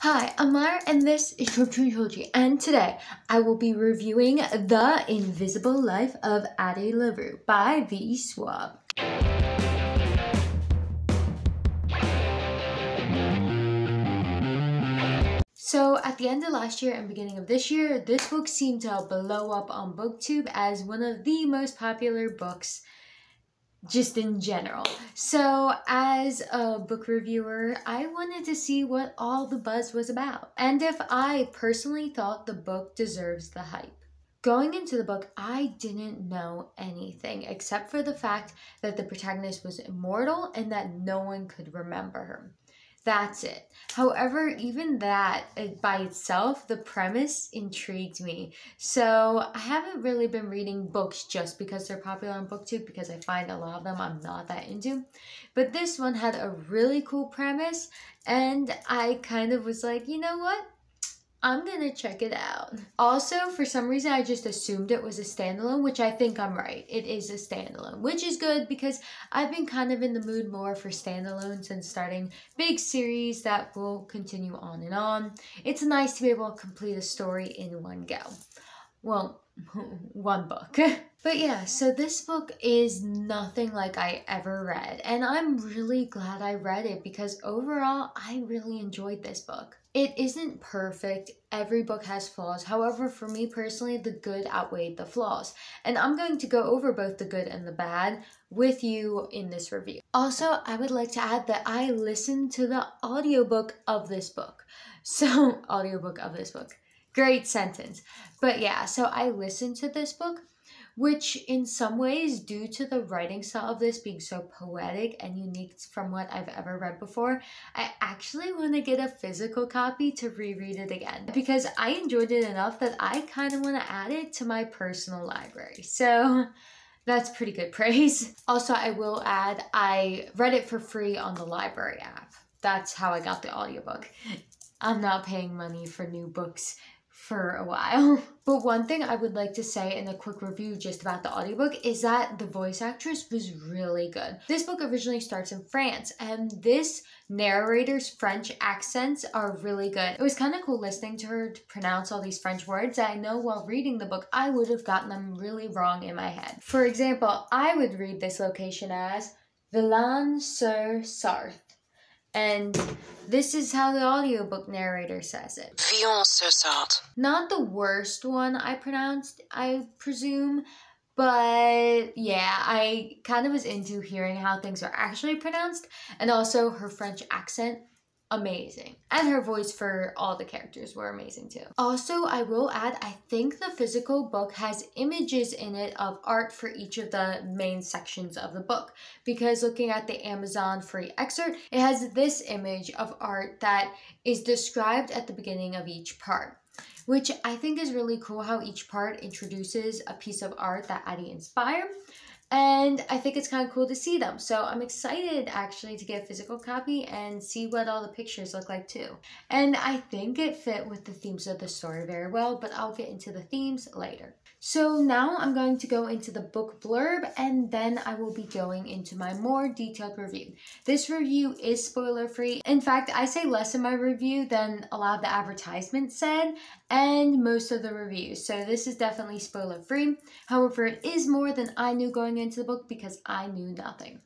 Hi, I'm Larue, and this is tropetrinitytrilogy, and today I will be reviewing The Invisible Life of Addie Larue by V. Schwab. So at the end of last year and beginning of this year, this book seemed to blow up on BookTube as one of the most popular books just in general. So as a book reviewer, I wanted to see what all the buzz was about and if I personally thought the book deserves the hype. Going into the book, I didn't know anything except for the fact that the protagonist was immortal and that no one could remember her. That's it. However, even that by itself, the premise intrigued me. So I haven't really been reading books just because they're popular on BookTube, because I find a lot of them I'm not that into. But this one had a really cool premise, and I kind of was like, you know what? I'm gonna check it out. Also, for some reason, I just assumed it was a standalone, which I think I'm right. It is a standalone, which is good because I've been kind of in the mood more for standalones and starting big series that will continue on and on. It's nice to be able to complete a story in one go. Well, one book. But yeah, so this book is nothing like I ever read, and I'm really glad I read it because overall, I really enjoyed this book. It isn't perfect. Every book has flaws. However, for me personally, the good outweighed the flaws. And I'm going to go over both the good and the bad with you in this review. Also, I would like to add that I listened to the audiobook of this book. So, audiobook of this book. Great sentence. But yeah, so I listened to this book, which in some ways, due to the writing style of this being so poetic and unique from what I've ever read before, I actually want to get a physical copy to reread it again because I enjoyed it enough that I kind of want to add it to my personal library. So that's pretty good praise. Also, I will add, I read it for free on the library app. That's how I got the audiobook. I'm not paying money for new books for a while. But one thing I would like to say in a quick review just about the audiobook is that the voice actress was really good. This book originally starts in France, and this narrator's French accents are really good. It was kind of cool listening to her to pronounce all these French words that I know while reading the book I would have gotten them really wrong in my head. For example, I would read this location as Villain-sur-Sarthe. And this is how the audiobook narrator says it. Villain-sur-Sarthe. Not the worst one I pronounced, I presume, but yeah, I kind of was into hearing how things are actually pronounced, and also her French accent, amazing. And her voice for all the characters were amazing too. Also, I will add, I think the physical book has images in it of art for each of the main sections of the book, because looking at the Amazon free excerpt, it has this image of art that is described at the beginning of each part, which I think is really cool how each part introduces a piece of art that Addie inspired. And I think it's kind of cool to see them. So I'm excited actually to get a physical copy and see what all the pictures look like too. And I think it fit with the themes of the story very well, but I'll get into the themes later. So now I'm going to go into the book blurb, and then I will be going into my more detailed review. This review is spoiler free. In fact, I say less in my review than a lot of the advertisements said and most of the reviews. So this is definitely spoiler free. However, it is more than I knew going into the book because I knew nothing.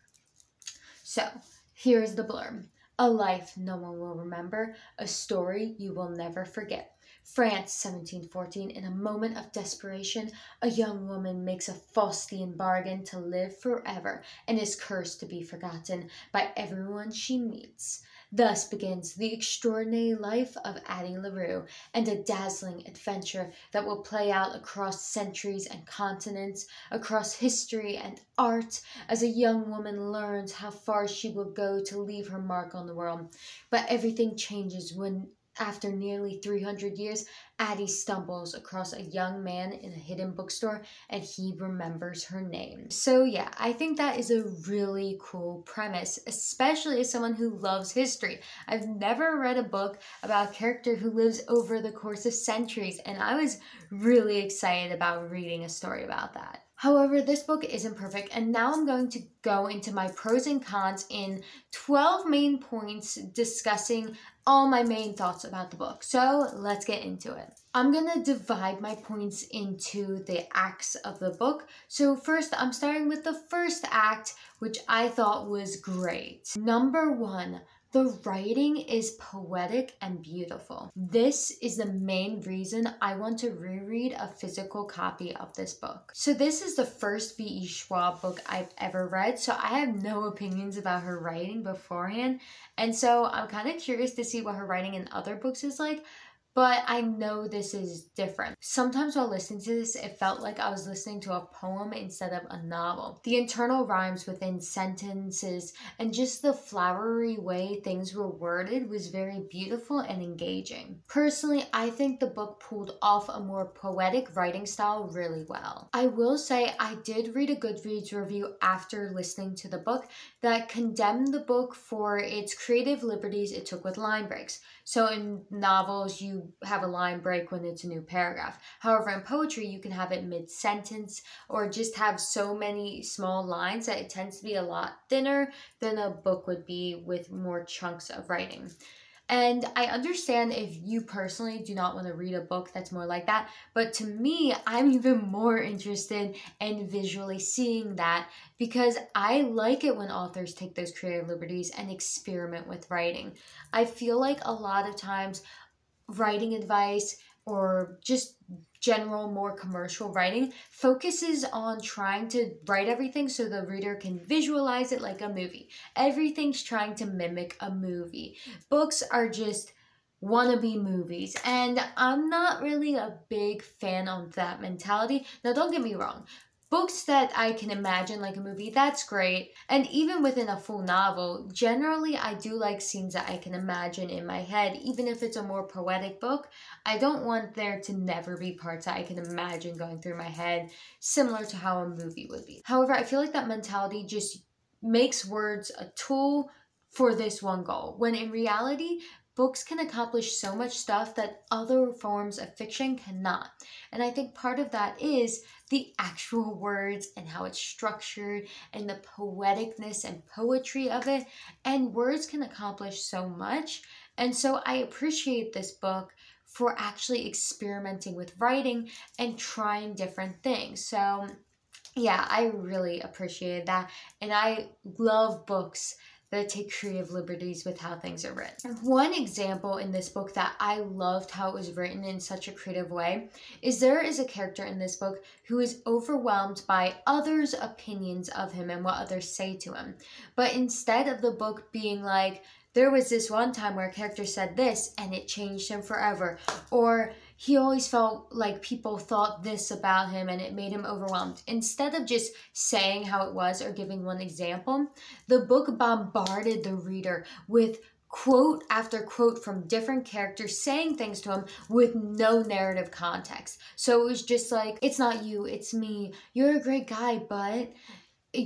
So here's the blurb. A life no one will remember, a story you will never forget. France, 1714, in a moment of desperation, a young woman makes a Faustian bargain to live forever and is cursed to be forgotten by everyone she meets. Thus begins the extraordinary life of Addie Larue and a dazzling adventure that will play out across centuries and continents, across history and art, as a young woman learns how far she will go to leave her mark on the world. But everything changes when, after nearly 300 years, Addie stumbles across a young man in a hidden bookstore and he remembers her name. So yeah, I think that is a really cool premise, especially as someone who loves history. I've never read a book about a character who lives over the course of centuries, and I was really excited about reading a story about that. However, this book isn't perfect, and now I'm going to go into my pros and cons in 12 main points discussing all my main thoughts about the book. So let's get into it. I'm going to divide my points into the acts of the book. So first, I'm starting with the first act, which I thought was great. Number 1. The writing is poetic and beautiful. This is the main reason I want to reread a physical copy of this book. So this is the first V.E. Schwab book I've ever read, so I have no opinions about her writing beforehand. And so I'm kind of curious to see what her writing in other books is like. But I know this is different. Sometimes while listening to this, it felt like I was listening to a poem instead of a novel. The internal rhymes within sentences and just the flowery way things were worded was very beautiful and engaging. Personally, I think the book pulled off a more poetic writing style really well. I will say I did read a Goodreads review after listening to the book that condemned the book for its creative liberties it took with line breaks. So in novels, you have a line break when it's a new paragraph. However, in poetry, you can have it mid-sentence or just have so many small lines that it tends to be a lot thinner than a book would be with more chunks of writing. And I understand if you personally do not want to read a book that's more like that, but to me, I'm even more interested in visually seeing that because I like it when authors take those creative liberties and experiment with writing. I feel like a lot of times writing advice or just general, more commercial writing focuses on trying to write everything so the reader can visualize it like a movie. Everything's trying to mimic a movie. Books are just wannabe movies, and I'm not really a big fan of that mentality. Now, don't get me wrong. Books that I can imagine like a movie, that's great. And even within a full novel, generally I do like scenes that I can imagine in my head. Even if it's a more poetic book, I don't want there to never be parts that I can imagine going through my head, similar to how a movie would be. However, I feel like that mentality just makes words a tool for this one goal, when in reality, books can accomplish so much stuff that other forms of fiction cannot. And I think part of that is the actual words and how it's structured and the poeticness and poetry of it. And words can accomplish so much. And so I appreciate this book for actually experimenting with writing and trying different things. So yeah, I really appreciated that. And I love books that take creative liberties with how things are written. One example in this book that I loved how it was written in such a creative way is there is a character in this book who is overwhelmed by others' opinions of him and what others say to him. But instead of the book being like, there was this one time where a character said this and it changed him forever, or he always felt like people thought this about him and it made him overwhelmed. Instead of just saying how it was or giving one example, the book bombarded the reader with quote after quote from different characters saying things to him with no narrative context. So it was just like, it's not you, it's me. You're a great guy, but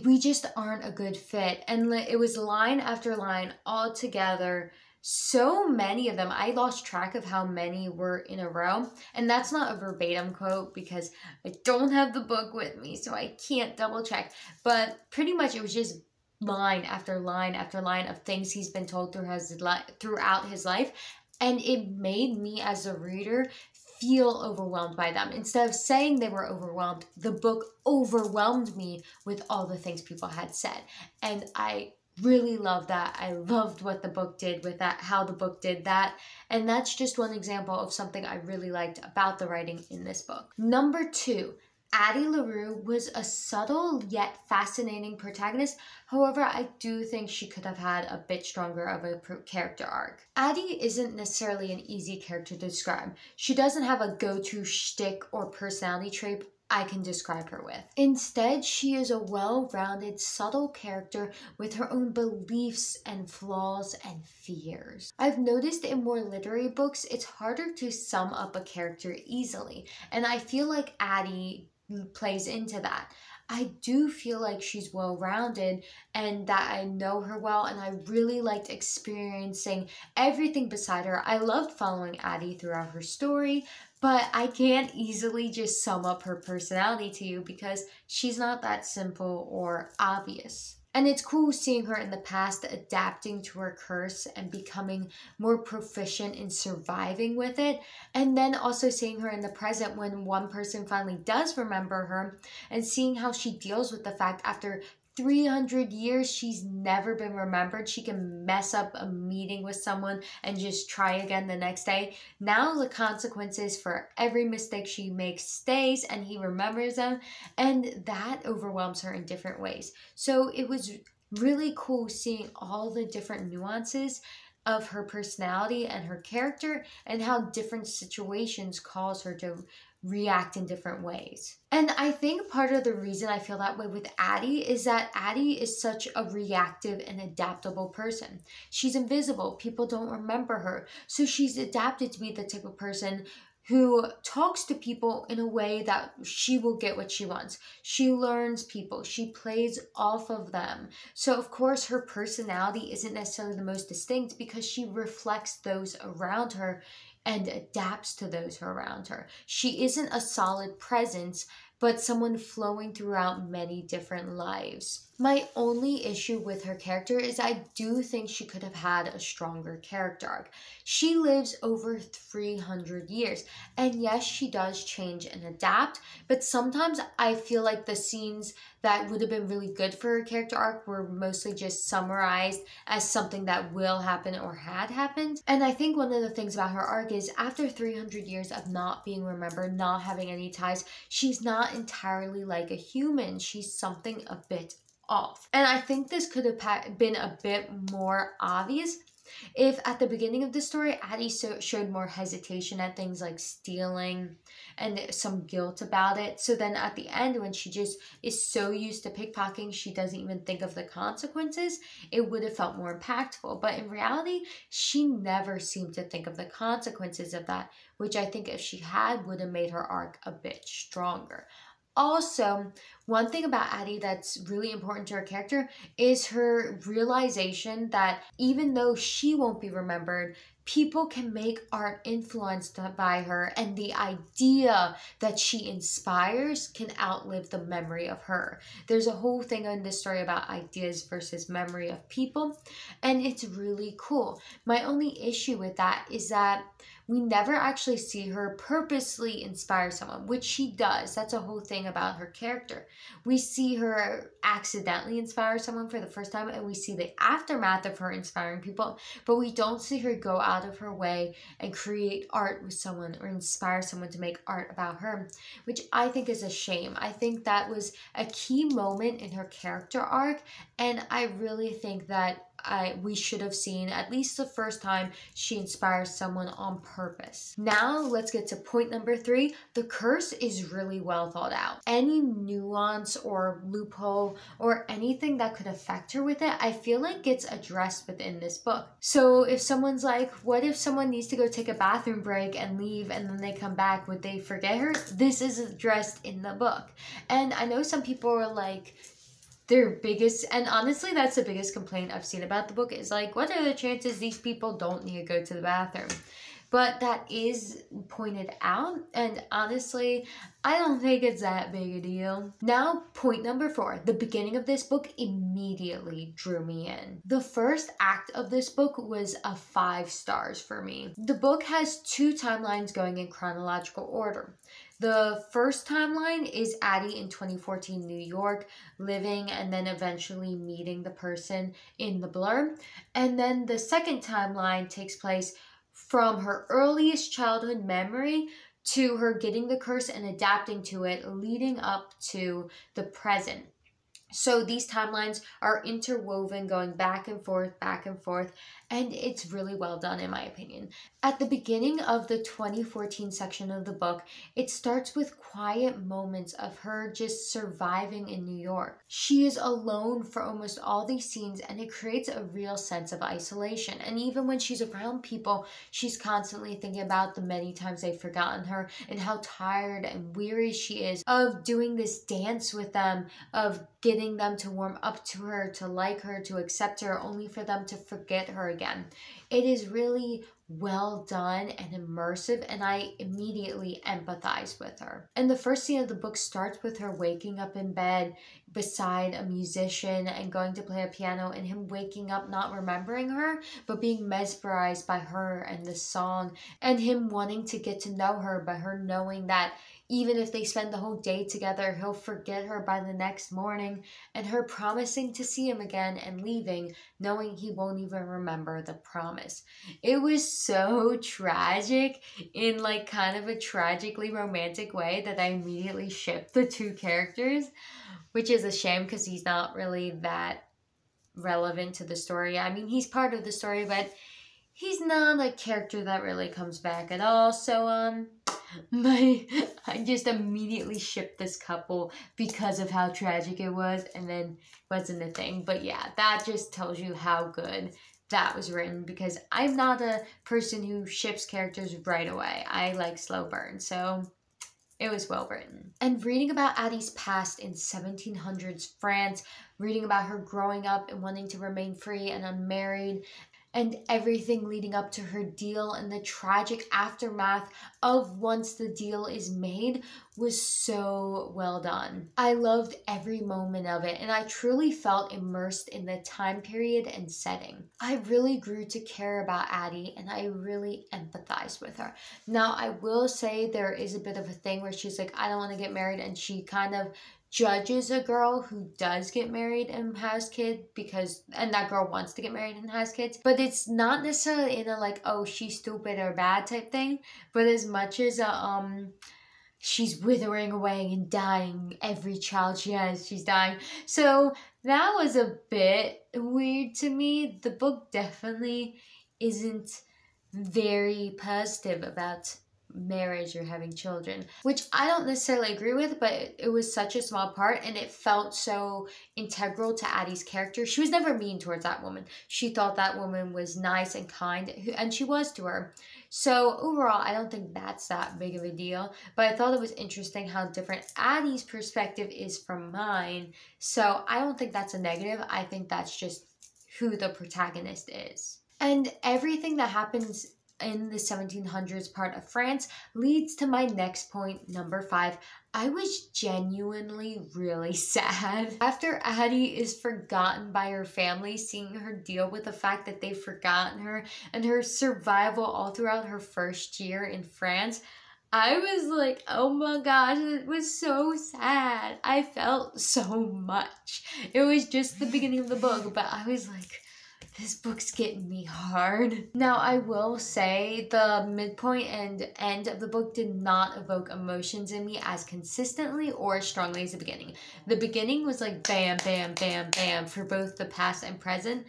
we just aren't a good fit. And it was line after line all together. So many of them, I lost track of how many were in a row. And that's not a verbatim quote because I don't have the book with me, so I can't double check. But pretty much it was just line after line after line of things he's been told throughout his life. And it made me as a reader feel overwhelmed by them. Instead of saying they were overwhelmed, the book overwhelmed me with all the things people had said. And I really loved that. I loved what the book did with that, how the book did that. And that's just one example of something I really liked about the writing in this book. Number 2, Addie Larue was a subtle yet fascinating protagonist. However, I do think she could have had a bit stronger of a character arc. Addie isn't necessarily an easy character to describe. She doesn't have a go-to shtick or personality trait I can describe her with. Instead, she is a well-rounded, subtle character with her own beliefs and flaws and fears. I've noticed in more literary books, it's harder to sum up a character easily, and I feel like Addie plays into that. I do feel like she's well-rounded and that I know her well, and I really liked experiencing everything beside her. I loved following Addie throughout her story, but I can't easily just sum up her personality to you because she's not that simple or obvious. And it's cool seeing her in the past adapting to her curse and becoming more proficient in surviving with it. And then also seeing her in the present when one person finally does remember her, and seeing how she deals with the fact after 300 years she's never been remembered. She can mess up a meeting with someone and just try again the next day. Now the consequences for every mistake she makes stays, and he remembers them, and that overwhelms her in different ways. So it was really cool seeing all the different nuances of her personality and her character, and how different situations cause her to react in different ways. And I think part of the reason I feel that way with Addie is that Addie is such a reactive and adaptable person. She's invisible. People don't remember her. So she's adapted to be the type of person who talks to people in a way that she will get what she wants. She learns people. She plays off of them. So of course her personality isn't necessarily the most distinct because she reflects those around her and adapts to those around her. She isn't a solid presence, but someone flowing throughout many different lives. My only issue with her character is I do think she could have had a stronger character arc. She lives over 300 years, and yes, she does change and adapt, but sometimes I feel like the scenes that would have been really good for her character arc were mostly just summarized as something that will happen or had happened. And I think one of the things about her arc is after 300 years of not being remembered, not having any ties, she's not entirely like a human. She's something a bit off. And I think this could have been a bit more obvious if at the beginning of the story, Addie showed more hesitation at things like stealing and some guilt about it. So then at the end, when she just is so used to pickpocketing, she doesn't even think of the consequences, it would have felt more impactful. But in reality, she never seemed to think of the consequences of that, which I think if she had, would have made her arc a bit stronger. Also, one thing about Addie that's really important to her character is her realization that even though she won't be remembered, people can make art influenced by her, and the idea that she inspires can outlive the memory of her. There's a whole thing in this story about ideas versus memory of people, and it's really cool. My only issue with that is that we never actually see her purposely inspire someone, which she does. That's a whole thing about her character. We see her accidentally inspire someone for the first time, and we see the aftermath of her inspiring people, but we don't see her go out of her way and create art with someone or inspire someone to make art about her, which I think is a shame. I think that was a key moment in her character arc, and I really think that we should have seen at least the first time she inspires someone on purpose. Now let's get to point number 3. The curse is really well thought out. Any nuance or loophole or anything that could affect her with it, I feel like gets addressed within this book. So if someone's like, what if someone needs to go take a bathroom break and leave and then they come back, would they forget her? This is addressed in the book. And I know some people are like, their biggest, and honestly that's the biggest complaint I've seen about the book, is like, what are the chances these people don't need to go to the bathroom? But that is pointed out, and honestly I don't think it's that big a deal. Now, point number 4. The beginning of this book immediately drew me in. The first act of this book was a 5 stars for me. The book has 2 timelines going in chronological order. The first timeline is Addie in 2014 New York, living and then eventually meeting the person in the Blurb. And then the second timeline takes place from her earliest childhood memory to her getting the curse and adapting to it, leading up to the present. So these timelines are interwoven, going back and forth, and it's really well done in my opinion. At the beginning of the 2014 section of the book, it starts with quiet moments of her just surviving in New York. She is alone for almost all these scenes, and it creates a real sense of isolation. And even when she's around people, she's constantly thinking about the many times they've forgotten her and how tired and weary she is of doing this dance with them, of getting them to warm up to her, to like her, to accept her, only for them to forget her again. It is really well done and immersive, and I immediately empathize with her. And the first scene of the book starts with her waking up in bed beside a musician and going to play a piano, and him waking up not remembering her, but being mesmerized by her and the song, and him wanting to get to know her, but her knowing that even if they spend the whole day together, he'll forget her by the next morning, and her promising to see him again and leaving, knowing he won't even remember the promise. It was so tragic in like kind of a tragically romantic way that I immediately shipped the two characters, which is a shame because he's not really that relevant to the story. I mean, he's part of the story, but he's not a character that really comes back at all. So, I just immediately shipped this couple because of how tragic it was, and then wasn't a thing. But yeah, that just tells you how good that was written, because I'm not a person who ships characters right away. I like slow burn, so it was well written. And reading about Addie's past in 1700s France, reading about her growing up and wanting to remain free and unmarried, and everything leading up to her deal and the tragic aftermath of once the deal is made was so well done. I loved every moment of it, and I truly felt immersed in the time period and setting. I really grew to care about Addie, and I really empathized with her. Now, I will say there is a bit of a thing where she's like, I don't want to get married, and she kind of judges a girl who does get married and has kids, and that girl wants to get married and has kids, but it's not necessarily in a like, oh, she's stupid or bad type thing, but as much as she's withering away and dying. Every child she has, she's dying. So that was a bit weird to me. The book definitely isn't very positive about marriage or having children, which I don't necessarily agree with, but it was such a small part, and it felt so integral to Addie's character. She was never mean towards that woman. She thought that woman was nice and kind, and she was to her. So overall, I don't think that's that big of a deal, but I thought it was interesting how different Addie's perspective is from mine. So I don't think that's a negative. I think that's just who the protagonist is. And everything that happens in the 1700s part of France leads to my next point, number 5. I was genuinely really sad. After Addie is forgotten by her family, seeing her deal with the fact that they've forgotten her and her survival all throughout her first year in France, I was like, oh my gosh, it was so sad. I felt so much. It was just the beginning of the book, but I was like, this book's getting me hard. Now, I will say the midpoint and end of the book did not evoke emotions in me as consistently or as strongly as the beginning. The beginning was like bam, bam, bam, bam for both the past and present,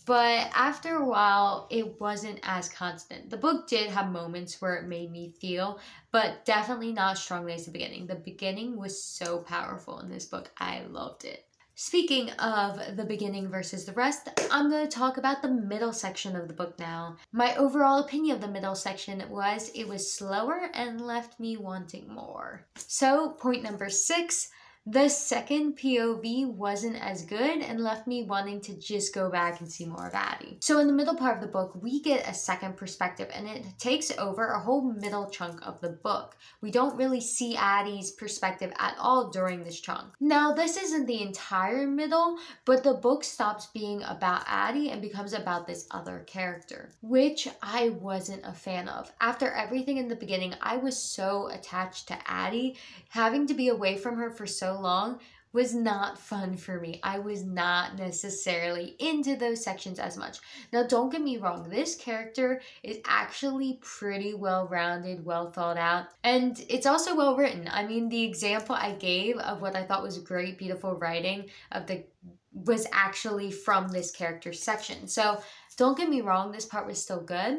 but after a while, it wasn't as constant. The book did have moments where it made me feel, but definitely not as strongly as the beginning. The beginning was so powerful in this book. I loved it. Speaking of the beginning versus the rest, I'm going to talk about the middle section of the book now. My overall opinion of the middle section was it was slower and left me wanting more. So, point number 6, the second POV wasn't as good and left me wanting to just go back and see more of Addie. So in the middle part of the book, we get a second perspective, and it takes over a whole middle chunk of the book. We don't really see Addie's perspective at all during this chunk. Now, this isn't the entire middle, but the book stops being about Addie and becomes about this other character, which I wasn't a fan of. After everything in the beginning, I was so attached to Addie. Having to be away from her for so long was not fun for me. I was not necessarily into those sections as much. Now, don't get me wrong, this character is actually pretty well-rounded, well thought out, and it's also well written. I mean, the example I gave of what I thought was great, beautiful writing was actually from this character section. So don't get me wrong, this part was still good.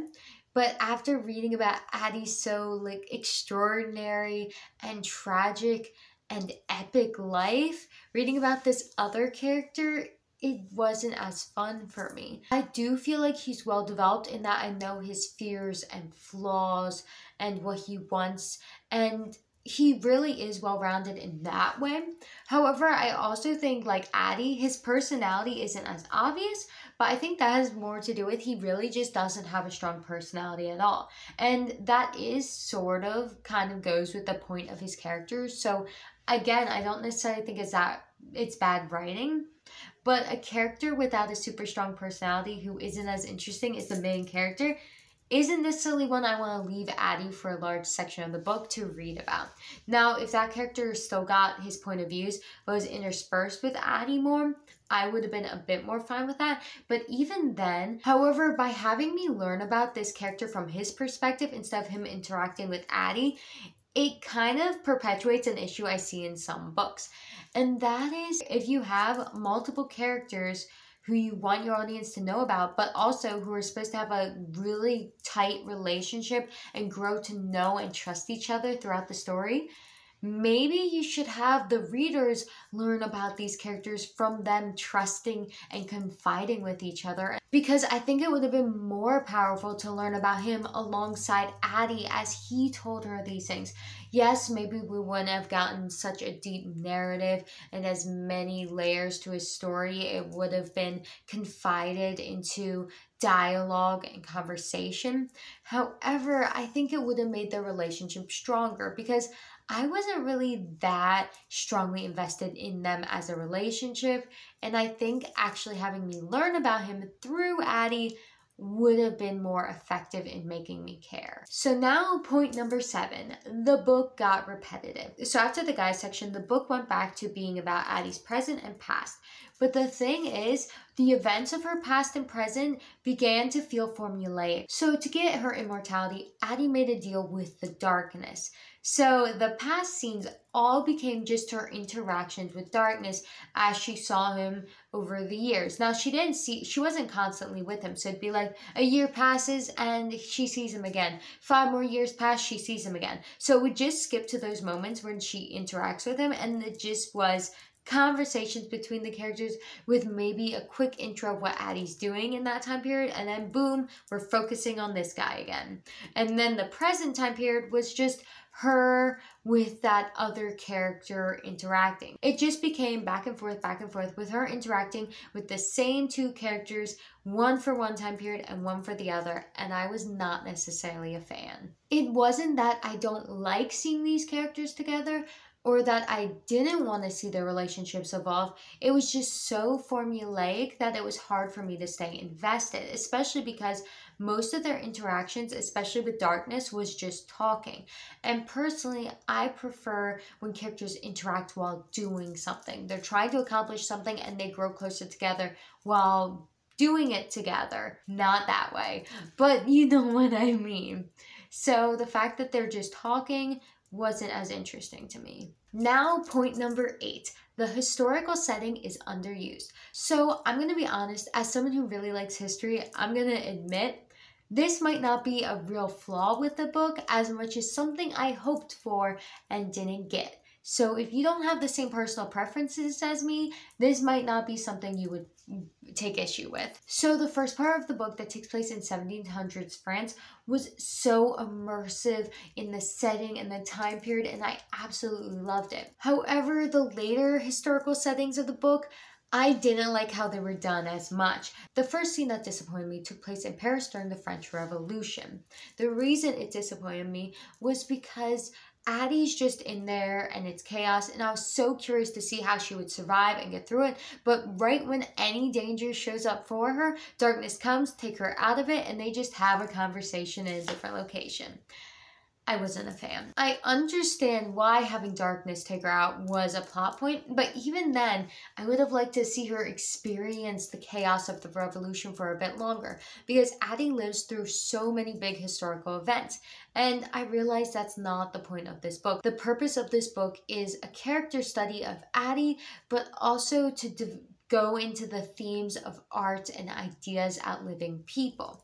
But after reading about Addie's so like extraordinary and tragic and epic life, reading about this other character, it wasn't as fun for me. I do feel like he's well developed in that I know his fears and flaws and what he wants, and he really is well-rounded in that way. However, I also think like Addie, his personality isn't as obvious, but I think that has more to do with he really just doesn't have a strong personality at all. And that is sort of kind of goes with the point of his characters. So again, I don't necessarily think it's bad writing, but a character without a super strong personality who isn't as interesting as the main character isn't necessarily one I want to leave Addie for a large section of the book to read about. Now, if that character still got his point of views, but was interspersed with Addie more, I would have been a bit more fine with that. But even then, however, by having me learn about this character from his perspective instead of him interacting with Addie, it kind of perpetuates an issue I see in some books. And that is if you have multiple characters who you want your audience to know about, but also who are supposed to have a really tight relationship and grow to know and trust each other throughout the story, maybe you should have the readers learn about these characters from them trusting and confiding with each other. Because I think it would have been more powerful to learn about him alongside Addie as he told her these things. Yes, maybe we wouldn't have gotten such a deep narrative and as many layers to his story. It would have been confided into dialogue and conversation. However, I think it would have made their relationship stronger because I wasn't really that strongly invested in them as a relationship, and I think actually having me learn about him through Addie would have been more effective in making me care. So now point number 7, the book got repetitive. So after the guide section, the book went back to being about Addie's present and past. But the thing is, the events of her past and present began to feel formulaic. So to get her immortality, Addie made a deal with the darkness. So the past scenes all became just her interactions with darkness as she saw him over the years. Now she wasn't constantly with him. So it'd be like a year passes and she sees him again. 5 more years pass, she sees him again. So it would just skip to those moments when she interacts with him, and it just was conversations between the characters with maybe a quick intro of what Addie's doing in that time period, and then boom, we're focusing on this guy again. And then the present time period was just her with that other character interacting. It just became back and forth with her interacting with the same 2 characters, one for one time period and one for the other, and I was not necessarily a fan. It wasn't that I don't like seeing these characters together, or that I didn't want to see their relationships evolve. It was just so formulaic that it was hard for me to stay invested, especially because most of their interactions, especially with darkness, was just talking. And personally, I prefer when characters interact while doing something. They're trying to accomplish something and they grow closer together while doing it together. Not that way, but you know what I mean. So the fact that they're just talking wasn't as interesting to me. Now, point number 8. The historical setting is underused. So I'm going to be honest, as someone who really likes history, I'm going to admit this might not be a real flaw with the book as much as something I hoped for and didn't get. So if you don't have the same personal preferences as me, this might not be something you would take issue with. So the first part of the book that takes place in 1700s France was so immersive in the setting and the time period, and I absolutely loved it. However, the later historical settings of the book, I didn't like how they were done as much. The first scene that disappointed me took place in Paris during the French Revolution. The reason it disappointed me was because Addie's just in there and it's chaos, and I was so curious to see how she would survive and get through it, but right when any danger shows up for her, darkness comes, take her out of it, and they just have a conversation in a different location. I wasn't a fan. I understand why having darkness take her out was a plot point, but even then, I would have liked to see her experience the chaos of the revolution for a bit longer, because Addie lives through so many big historical events, and I realize that's not the point of this book. The purpose of this book is a character study of Addie, but also to go into the themes of art and ideas outliving people.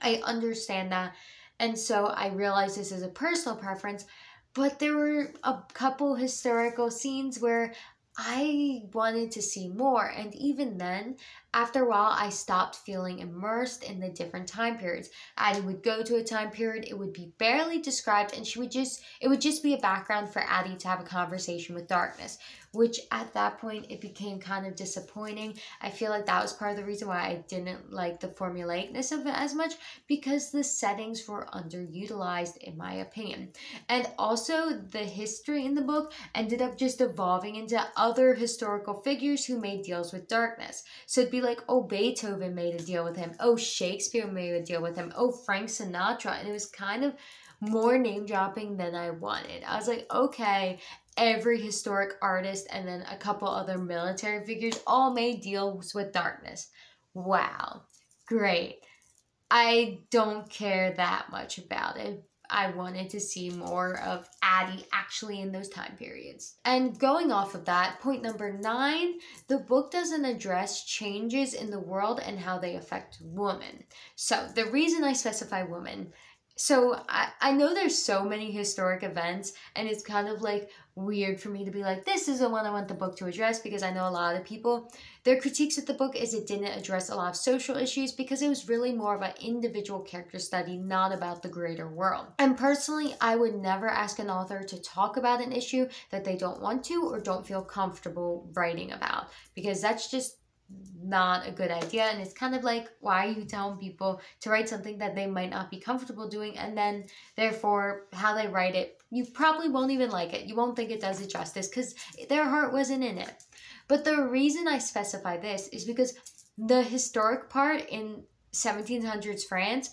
I understand that. And so I realize this is a personal preference, but there were a couple historical scenes where I wanted to see more. And even then, after a while, I stopped feeling immersed in the different time periods. Addie would go to a time period, it would be barely described, and it would just be a background for Addie to have a conversation with darkness, which at that point, it became kind of disappointing. I feel like that was part of the reason why I didn't like the formulaicness of it as much, because the settings were underutilized, in my opinion. And also, the history in the book ended up just evolving into other historical figures who made deals with darkness. So it'd be like, oh, Beethoven made a deal with him. Oh, Shakespeare made a deal with him. Oh, Frank Sinatra. And it was kind of more name dropping than I wanted. I was like, okay, every historic artist and then a couple other military figures all made deals with darkness. Wow, great. I don't care that much about it. I wanted to see more of Addie actually in those time periods. And going off of that, point number 9, the book doesn't address changes in the world and how they affect women. So the reason I specify women, so I know there's so many historic events, and it's kind of like weird for me to be like, this is the one I want the book to address, because I know a lot of people, their critiques of the book is it didn't address a lot of social issues because it was really more of an individual character study, not about the greater world. And personally, I would never ask an author to talk about an issue that they don't want to or don't feel comfortable writing about, because that's just not a good idea. And it's kind of like, why are you telling people to write something that they might not be comfortable doing, and then therefore how they write it, you probably won't even like it. You won't think it does it justice because their heart wasn't in it. But the reason I specify this is because the historic part in 1700s France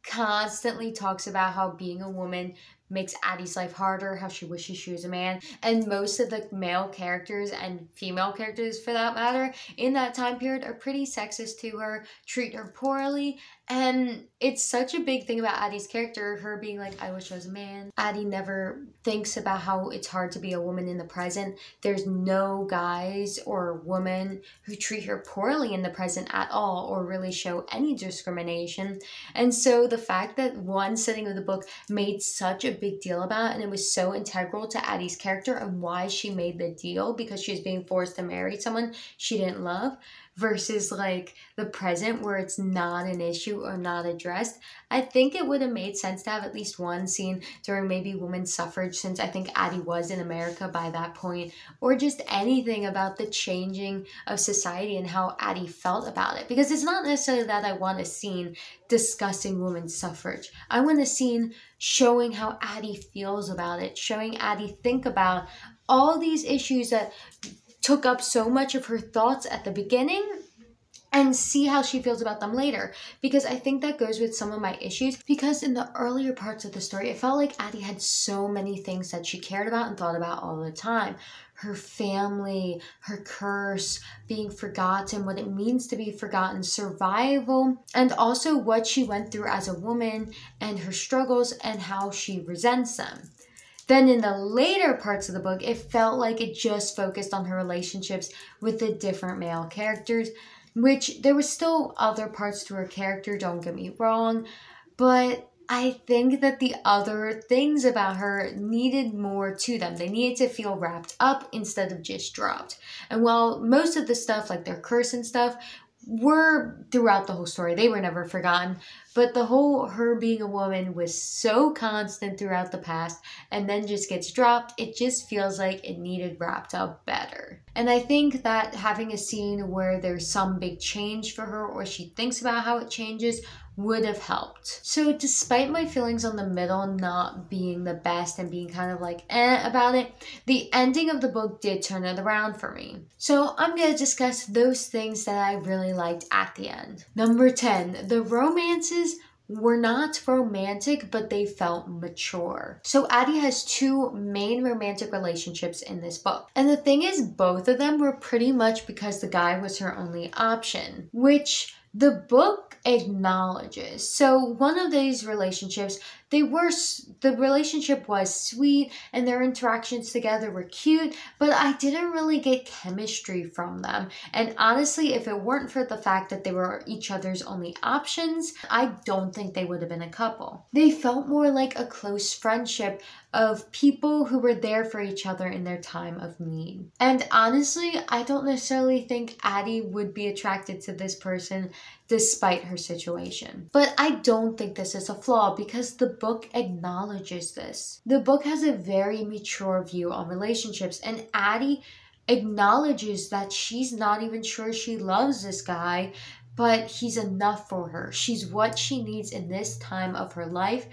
constantly talks about how being a woman makes Addie's life harder, how she wishes she was a man, and most of the male characters and female characters for that matter in that time period are pretty sexist to her, treat her poorly, and it's such a big thing about Addie's character, her being like, I wish I was a man. Addie never thinks about how it's hard to be a woman in the present. There's no guys or women who treat her poorly in the present at all or really show any discrimination. And so the fact that one setting of the book made such a big deal about it, and it was so integral to Addie's character and why she made the deal, because she was being forced to marry someone she didn't love, versus like the present where it's not an issue or not addressed. I think it would have made sense to have at least one scene during maybe women's suffrage, since I think Addie was in America by that point, or just anything about the changing of society and how Addie felt about it. Because it's not necessarily that I want a scene discussing women's suffrage. I want a scene showing how Addie feels about it, showing Addie think about all these issues that took up so much of her thoughts at the beginning, and see how she feels about them later. Because I think that goes with some of my issues, because in the earlier parts of the story, it felt like Addie had so many things that she cared about and thought about all the time. Her family, her curse, being forgotten, what it means to be forgotten, survival, and also what she went through as a woman and her struggles and how she resents them. Then in the later parts of the book, it felt like it just focused on her relationships with the different male characters, which there was still other parts to her character, don't get me wrong, but I think that the other things about her needed more to them. They needed to feel wrapped up instead of just dropped. And while most of the stuff, like their curse and stuff, were throughout the whole story, they were never forgotten, but the whole her being a woman was so constant throughout the past and then just gets dropped. It just feels like it needed wrapped up better. And I think that having a scene where there's some big change for her, or she thinks about how it changes, would have helped. So despite my feelings on the middle not being the best and being kind of like about it, the ending of the book did turn it around for me. So I'm going to discuss those things that I really liked at the end. Number 10, the romances were not romantic, but they felt mature. So Addie has two main romantic relationships in this book. And the thing is, both of them were pretty much because the guy was her only option, which the book acknowledges. So one of these relationships, the relationship was sweet and their interactions together were cute, but I didn't really get chemistry from them. And honestly, if it weren't for the fact that they were each other's only options, I don't think they would have been a couple. They felt more like a close friendship of people who were there for each other in their time of need. And honestly, I don't necessarily think Addie would be attracted to this person despite her situation. But I don't think this is a flaw because the book acknowledges this. The book has a very mature view on relationships, and Addie acknowledges that she's not even sure she loves this guy, but he's enough for her. She's what she needs in this time of her life,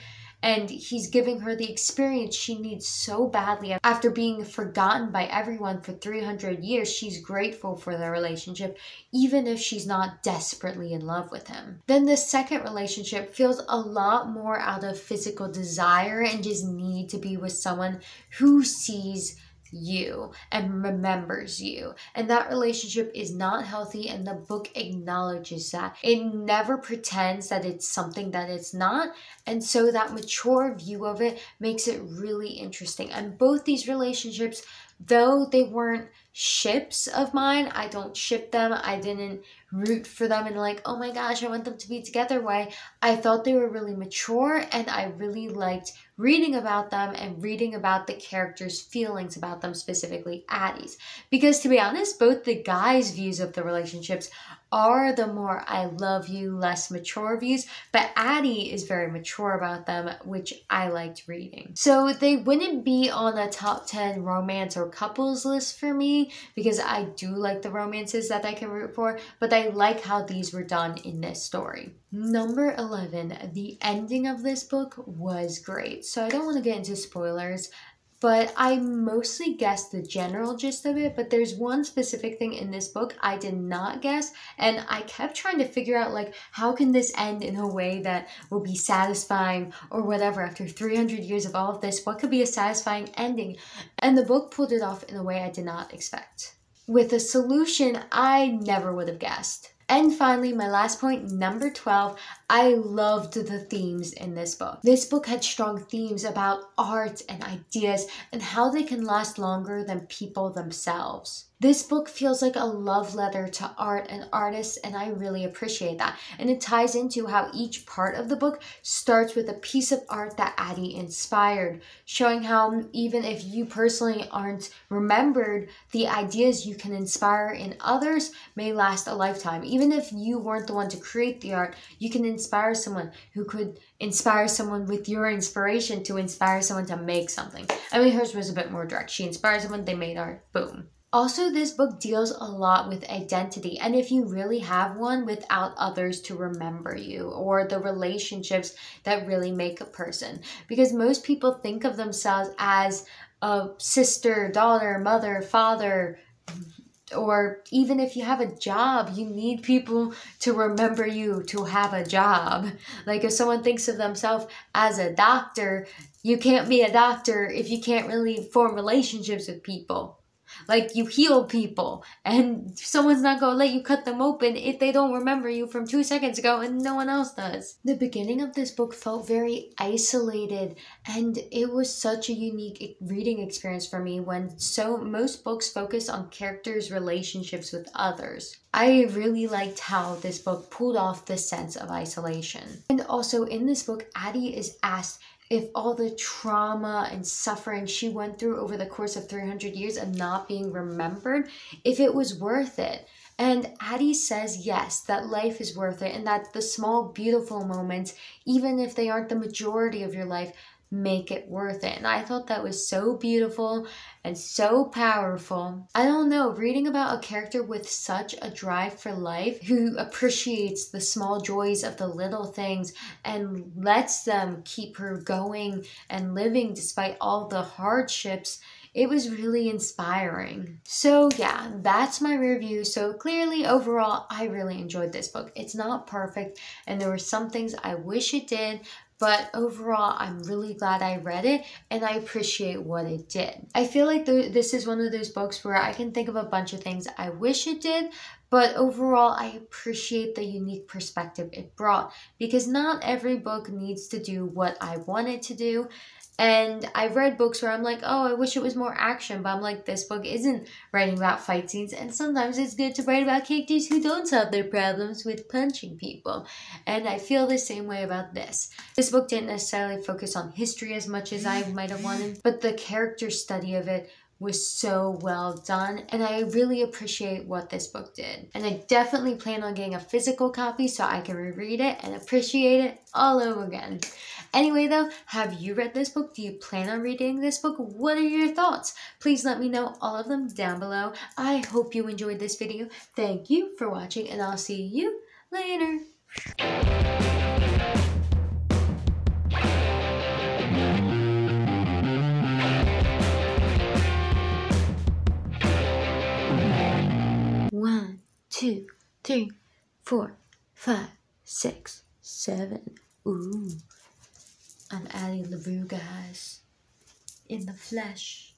and he's giving her the experience she needs so badly. After being forgotten by everyone for 300 years, she's grateful for their relationship, even if she's not desperately in love with him. Then the second relationship feels a lot more out of physical desire and just need to be with someone who sees you and remembers you, and that relationship is not healthy, and the book acknowledges that. It never pretends that it's something that it's not, and so that mature view of it makes it really interesting. And both these relationships, though they weren't ships of mine, I don't ship them, I didn't root for them and like, oh my gosh, I want them to be together way. I thought they were really mature, and I really liked reading about them and reading about the characters' feelings about them, specifically Addie's. Because to be honest, both the guys' views of the relationships are the more I love you, less mature views, but Addie is very mature about them, which I liked reading. So they wouldn't be on a top 10 romance or couples list for me because I do like the romances that I can root for, but I like how these were done in this story. Number 11, the ending of this book was great. So I don't want to get into spoilers, but I mostly guessed the general gist of it, but there's one specific thing in this book I did not guess, and I kept trying to figure out, like, how can this end in a way that will be satisfying or whatever. After 300 years of all of this, what could be a satisfying ending? And the book pulled it off in a way I did not expect, with a solution I never would have guessed. And finally, my last point, number 12, I loved the themes in this book. This book had strong themes about art and ideas and how they can last longer than people themselves. This book feels like a love letter to art and artists, and I really appreciate that. And it ties into how each part of the book starts with a piece of art that Addie inspired, showing how even if you personally aren't remembered, the ideas you can inspire in others may last a lifetime. Even if you weren't the one to create the art, you can inspire someone who could inspire someone with your inspiration to inspire someone to make something. I mean, hers was a bit more direct. She inspired someone, they made art, boom. Also, this book deals a lot with identity, and if you really have one, without others to remember you, or the relationships that really make a person. Because most people think of themselves as a sister, daughter, mother, father, or even if you have a job, you need people to remember you to have a job. Like if someone thinks of themselves as a doctor, you can't be a doctor if you can't really form relationships with people. Like, you heal people, and someone's not going to let you cut them open if they don't remember you from 2 seconds ago and no one else does. The beginning of this book felt very isolated, and it was such a unique reading experience for me when most books focus on characters' relationships with others. I really liked how this book pulled off this sense of isolation. And also in this book, Addie is asked if all the trauma and suffering she went through over the course of 300 years and not being remembered, if it was worth it. And Addie says yes, that life is worth it, and that the small, beautiful moments, even if they aren't the majority of your life, make it worth it. And I thought that was so beautiful and so powerful. I don't know, reading about a character with such a drive for life, who appreciates the small joys of the little things and lets them keep her going and living despite all the hardships, it was really inspiring. So yeah, that's my review. So clearly, overall, I really enjoyed this book. It's not perfect, and there were some things I wish it did, but overall, I'm really glad I read it, and I appreciate what it did. I feel like this is one of those books where I can think of a bunch of things I wish it did, but overall, I appreciate the unique perspective it brought, because not every book needs to do what I want it to do. And I've read books where I'm like, oh, I wish it was more action, but I'm like, this book isn't writing about fight scenes, and sometimes it's good to write about characters who don't solve their problems with punching people. And I feel the same way about this. This book didn't necessarily focus on history as much as I might have wanted, but the character study of it was so well done, and I really appreciate what this book did. And I definitely plan on getting a physical copy so I can reread it and appreciate it all over again. Anyway though, have you read this book? Do you plan on reading this book? What are your thoughts? Please let me know all of them down below. I hope you enjoyed this video. Thank you for watching, and I'll see you later. One, 2, 3, 4, 5, 6, 7. Ooh. I'm Addie, Larue, guys. In the flesh.